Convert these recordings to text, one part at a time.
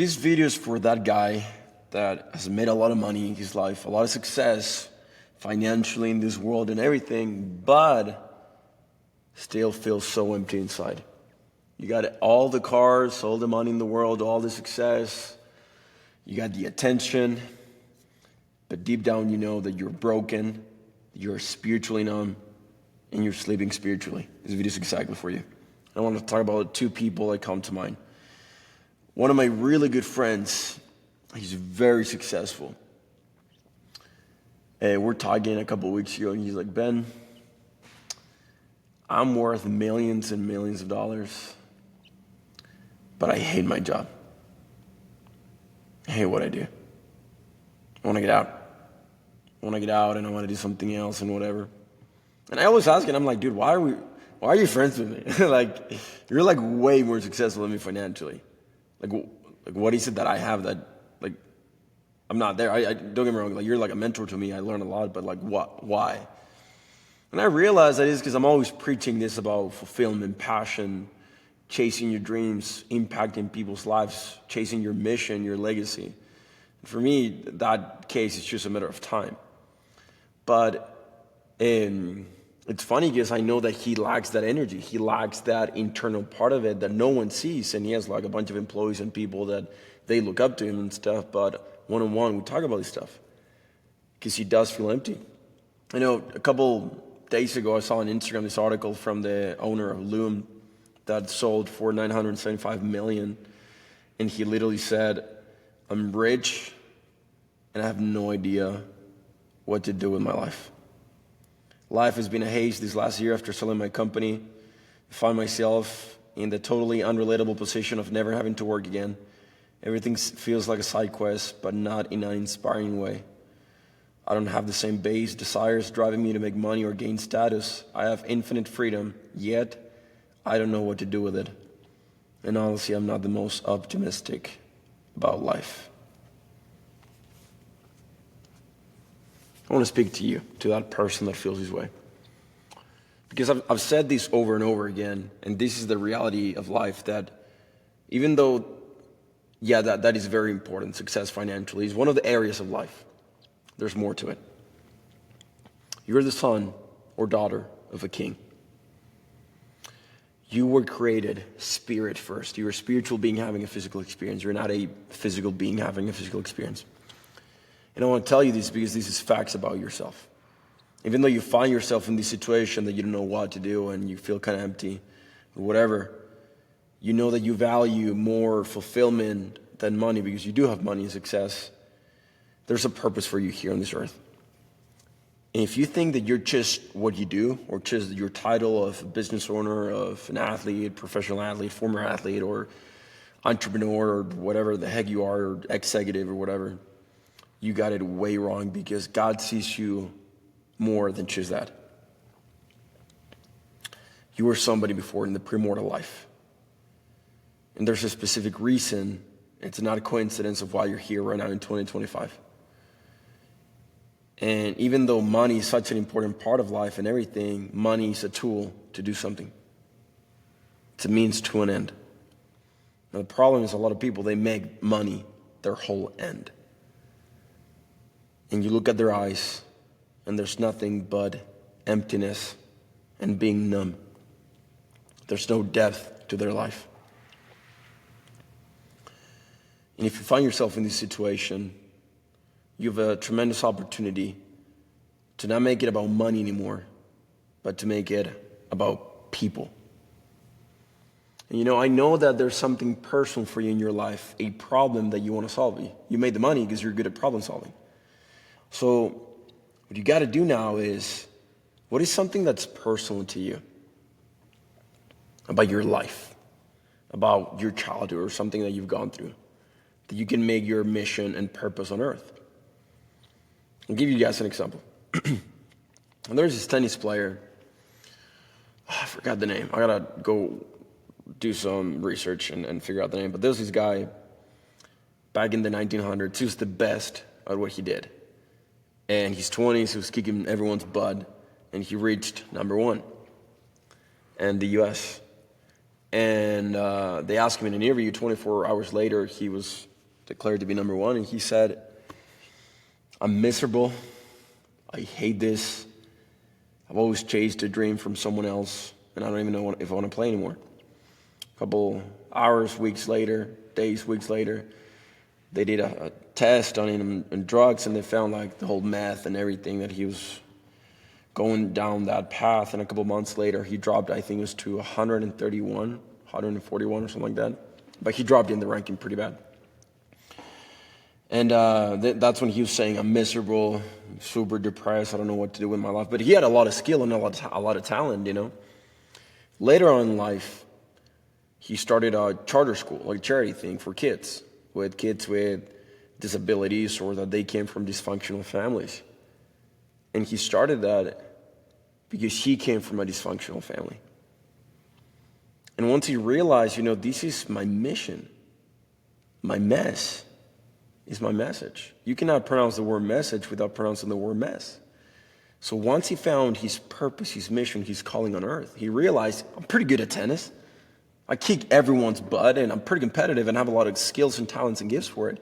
This video is for that guy that has made a lot of money in his life, a lot of success financially in this world and everything, but still feels so empty inside. You got all the cars, all the money in the world, all the success, you got the attention, but deep down you know that you're broken, you're spiritually numb, and you're sleeping spiritually. This video is exactly for you. I want to talk about two people that come to mind. One of my really good friends, he's very successful. We're talking a couple of weeks ago, and he's like, Ben, I'm worth millions and millions of dollars, but I hate my job. I hate what I do. I want to get out. I want to get out, and I want to do something else and whatever. And I always ask him, I'm like, dude, why are you friends with me? Like, you're like way more successful than me financially. Like what is it that I have that, like, I'm not there? I don't get me wrong, like, you're like a mentor to me. I learn a lot, but like, what? Why? And I realized that is because I'm always preaching this about fulfillment, passion, chasing your dreams, impacting people's lives, chasing your mission, your legacy. And for me, that case is just a matter of time. But it's funny because I know that he lacks that energy. He lacks that internal part of it that no one sees. And he has like a bunch of employees and people that they look up to him and stuff. But one-on-one, we talk about this stuff because he does feel empty. I know a couple days ago, I saw on Instagram this article from the owner of Loom that sold for $975 million. And he literally said, I'm rich and I have no idea what to do with my life. Life has been a haze this last year after selling my company. I find myself in the totally unrelatable position of never having to work again. Everything feels like a side quest, but not in an inspiring way. I don't have the same base desires driving me to make money or gain status. I have infinite freedom, yet I don't know what to do with it. And honestly, I'm not the most optimistic about life. I want to speak to you, to that person that feels this way. Because I've said this over and over again, and this is the reality of life, that even though, that is very important, success financially is one of the areas of life. There's more to it. You're the son or daughter of a king. You were created spirit first. You're a spiritual being having a physical experience. You're not a physical being having a physical experience. And I want to tell you this because this is facts about yourself. Even though you find yourself in this situation that you don't know what to do and you feel kind of empty or whatever, you know that you value more fulfillment than money because you do have money and success. There's a purpose for you here on this earth. And if you think that you're just what you do, or just your title of a business owner, of an athlete, professional athlete, former athlete, or entrepreneur, or whatever the heck you are, or executive or whatever, you got it way wrong because God sees you more than just that. You were somebody before in the premortal life. And there's a specific reason. It's not a coincidence of why you're here right now in 2025. And even though money is such an important part of life and everything, money is a tool to do something. It's a means to an end. Now the problem is a lot of people, they make money their whole end. And you look at their eyes, and there's nothing but emptiness and being numb. There's no depth to their life. And if you find yourself in this situation, you have a tremendous opportunity to not make it about money anymore, but to make it about people. And I know that there's something personal for you in your life, a problem that you want to solve. You made the money because you're good at problem solving. So what you got to do now is, what is something that's personal to you about your life, about your childhood, or something that you've gone through, that you can make your mission and purpose on earth? I'll give you guys an example. And there's this tennis player, I forgot the name. I gotta go do some research and figure out the name. But there's this guy back in the 1900s. He was the best at what he did. And he's 20s, he was kicking everyone's butt, and he reached number one in the US. And they asked him in an interview 24 hours later, he was declared to be number one, and he said, I'm miserable. I hate this. I've always chased a dream from someone else, and I don't even know if I want to play anymore. A couple hours, weeks later, days, weeks later, they did a test on him and drugs, and they found like the whole meth and everything that he was going down that path. And a couple months later, he dropped, I think it was to 131, 141 or something like that. But he dropped in the ranking pretty bad. And that's when he was saying, I'm miserable, super depressed, I don't know what to do with my life. But he had a lot of skill and a lot of talent, you know. Later on in life, he started a charter school, like a charity thing for kids with disabilities or that they came from dysfunctional families. And he started that because he came from a dysfunctional family. And once he realized, you know, this is my mission, my mess is my message. You cannot pronounce the word message without pronouncing the word mess. So once he found his purpose, his mission, his calling on earth, he realized, I'm pretty good at tennis. I kick everyone's butt, and I'm pretty competitive and have a lot of skills and talents and gifts for it.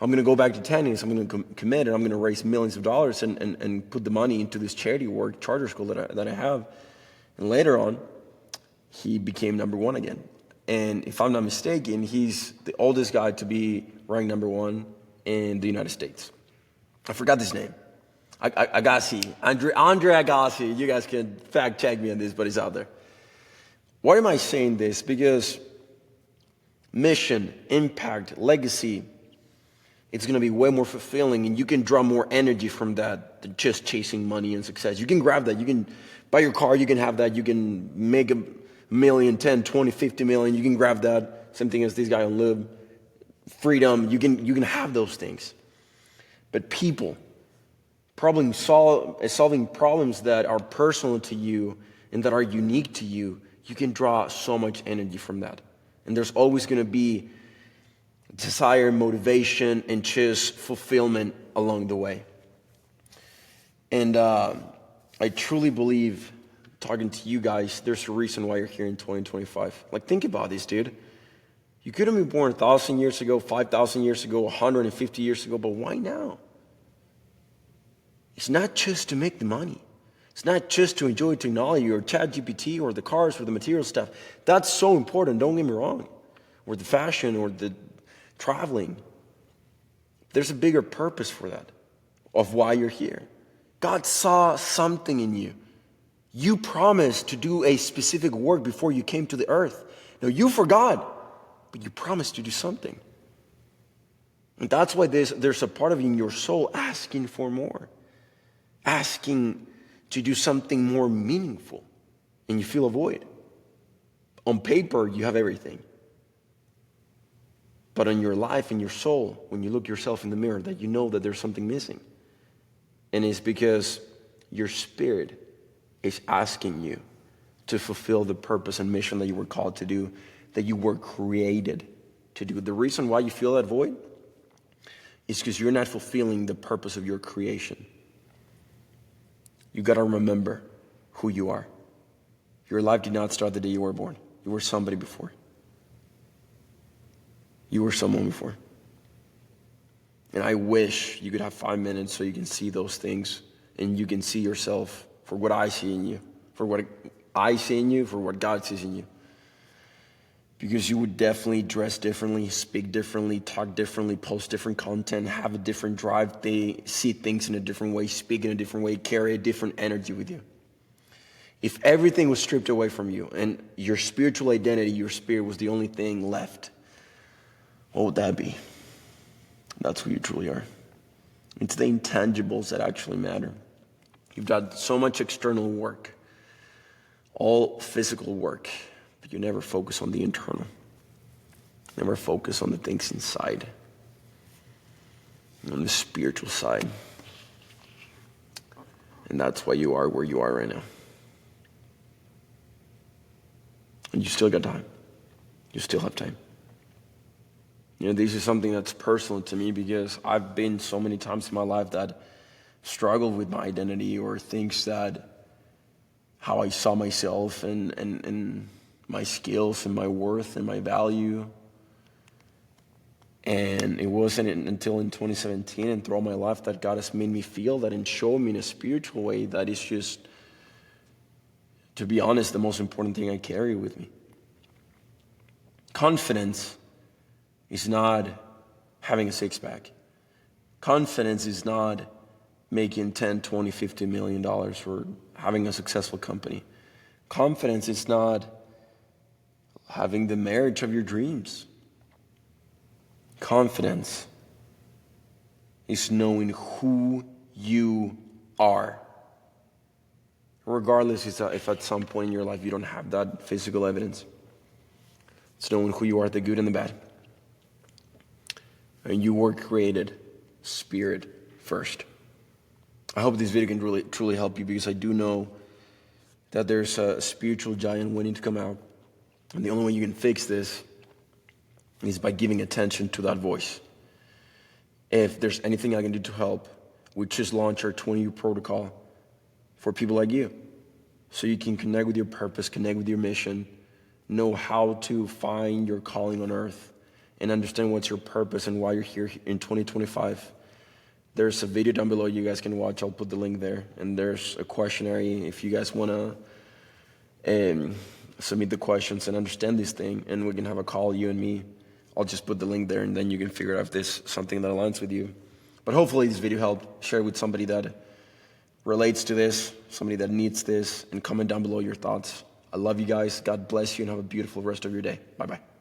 I'm going to go back to tennis. I'm going to commit, and I'm going to raise millions of dollars and put the money into this charity work, charter school that I have. And later on, he became number one again. And if I'm not mistaken, he's the oldest guy to be ranked number one in the United States. I forgot his name. Agassi. Andre Agassi. You guys can fact check me on this, but he's out there. Why am I saying this? Because mission, impact, legacy, it's going to be way more fulfilling, and you can draw more energy from that than just chasing money and success. You can grab that. You can buy your car. You can have that. You can make a million, 10, 20, 50 million. You can grab that. Same thing as this guy on Lib. Freedom. You can have those things. But people, solving problems that are personal to you and that are unique to you, you can draw so much energy from that. And there's always going to be desire, motivation, and just fulfillment along the way. And I truly believe, talking to you guys, there's a reason why you're here in 2025. Like, think about this, dude. You could have been born 1,000 years ago, 5,000 years ago, 150 years ago, but why now? It's not just to make the money. It's not just to enjoy technology or ChatGPT or the cars or the material stuff. That's so important, don't get me wrong. Or the fashion or the traveling. There's a bigger purpose for that, of why you're here. God saw something in you. You promised to do a specific work before you came to the earth. Now, you forgot, but you promised to do something. And that's why there's a part of you in your soul asking for more, asking to do something more meaningful, and you feel a void. On paper, you have everything. But in your life, in your soul, when you look yourself in the mirror, that you know that there's something missing. And it's because your spirit is asking you to fulfill the purpose and mission that you were called to do, that you were created to do. The reason why you feel that void is because you're not fulfilling the purpose of your creation. You got to remember who you are. Your life did not start the day you were born. You were somebody before. You were someone before. And I wish you could have 5 minutes so you can see those things and you can see yourself for what I see in you, for what I see in you, for what God sees in you. Because you would definitely dress differently, speak differently, talk differently, post different content, have a different drive, they see things in a different way, speak in a different way, carry a different energy with you. If everything was stripped away from you and your spiritual identity, your spirit was the only thing left, what would that be? That's who you truly are. It's the intangibles that actually matter. You've got so much external work, all physical work, but you never focus on the internal. Never focus on the things inside, on the spiritual side. And that's why you are where you are right now. And you still got time. You still have time. You know, this is something that's personal to me because I've been so many times in my life that struggled with my identity or things that how I saw myself and my skills and my worth and my value. And it wasn't until in 2017 and throughout my life that God has made me feel that and show me in a spiritual way that it's just, to be honest, the most important thing I carry with me. Confidence is not having a six-pack. Confidence is not making 10, 20, $50 million or having a successful company. Confidence is not having the marriage of your dreams. Confidence is knowing who you are. Regardless if at some point in your life you don't have that physical evidence. It's knowing who you are, the good and the bad. And you were created spirit first. I hope this video can really, truly help you, because I do know that there's a spiritual giant waiting to come out. And the only way you can fix this is by giving attention to that voice. If there's anything I can do to help, we just launch our 20-year protocol for people like you, so you can connect with your purpose, connect with your mission, know how to find your calling on earth, and understand what's your purpose and why you're here in 2025. There's a video down below you guys can watch. I'll put the link there. And there's a questionnaire if you guys want to submit the questions and understand this thing, and we can have a call, you and me. I'll just put the link there, and then you can figure out if this is something that aligns with you. But hopefully this video helped. Share it with somebody that relates to this, somebody that needs this, and comment down below your thoughts. I love you guys. God bless you, and have a beautiful rest of your day. Bye-bye.